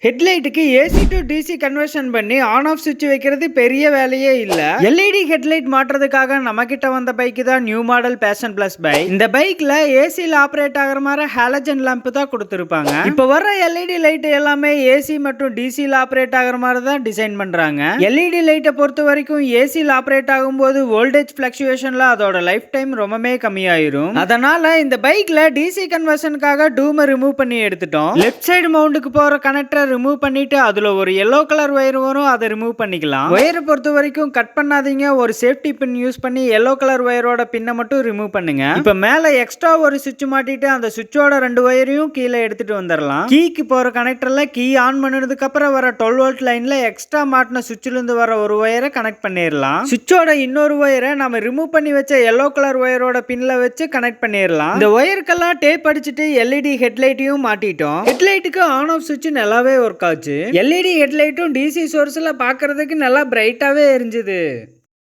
ஹெட்லைட்டுக்கு AC to DC conversion பண்ணி on off சுவிட்ச் வைக்கிறது பெரிய வேலையே இல்ல. எல்இடி ஹெட்லைட் மாற்றுறதுக்காக நம்ம கிட்ட வந்த பைக் தான் new model passion plus bike. இந்த பைக்ல ஏசில ஆபரேட் ஆகிற மாதிரி ஹாலஜன் லாம்ப் தான் கொடுத்திருப்பாங்க. இப்ப வர்ற எல்இடி லைட் எல்லாமே ஏசி மற்றும் டிசில ஆபரேட் ஆகிற மாதிரி தான் டிசைன் பண்றாங்க. எல்இடி லைட்டை பொறுத்த வரைக்கும் ஏசில ஆபரேட் ஆகும்போது வோல்டேஜ் பிளக்சுவேஷன்ல அதோட லைஃப் டைம் ரொம்பவே கம்மியாயிரும். அதனால இந்த பைக்ல டிசி கன்வர்ஷனுக்காக டூமை ரிமூவ் பண்ணி எடுத்துட்டோம். லெஃப்ட் சைடு மவுண்டுக்கு போற கனெக்டர் ரிமூவ் பண்ணிட்டு அதுல ஒரு yellow கலர் வயர் வரும், அதை ரிமூவ் பண்ணிக்கலாம். வயரை பொறுத்த வரைக்கும் கட் பண்ணாதீங்க, ஒரு சேஃப்டி பின் யூஸ் பண்ணி yellow கலர் வயரோட பின்னை மட்டும் ரிமூவ் பண்ணுங்க. இப்ப மேல எக்ஸ்ட்ரா ஒரு சுவிட்ச் மாட்டிட்டு அந்த சுவிட்சோட 2 வயரையும் கீழே எடுத்துட்டு வந்துடலாம். கீக்கு போற கனெக்டர்ல கீ ஆன் பண்ணதுக்கு அப்புறம் வர 12 வோல்ட் லைன்ல எக்ஸ்ட்ரா மாட்டின சுவிட்ச்ல இருந்து வர ஒரு வயரை கனெக்ட் பண்ணிடலாம். சுவிட்சோட இன்னொரு வயரை நம்ம ரிமூவ் பண்ணி வச்ச yellow கலர் வயரோட பின்ல வச்சு கனெக்ட் பண்ணிடலாம். இந்த வயருக்கெல்லாம் டேப் அடிச்சுட்டு எல்இடி ஹெட்லைட்டையும் மாட்டிட்டோம். ஹெட்லைட்டுக்கு ஆன் ஆஃப் சுவிட்ச் நல்லாவே ஒர்க் ஆச்சு. எல்இடி ஹெட்லைட்டும் டிசி சோர்ஸ்ல பாக்குறதுக்கு நல்லா பிரைட்டாவே எரிஞ்சுது.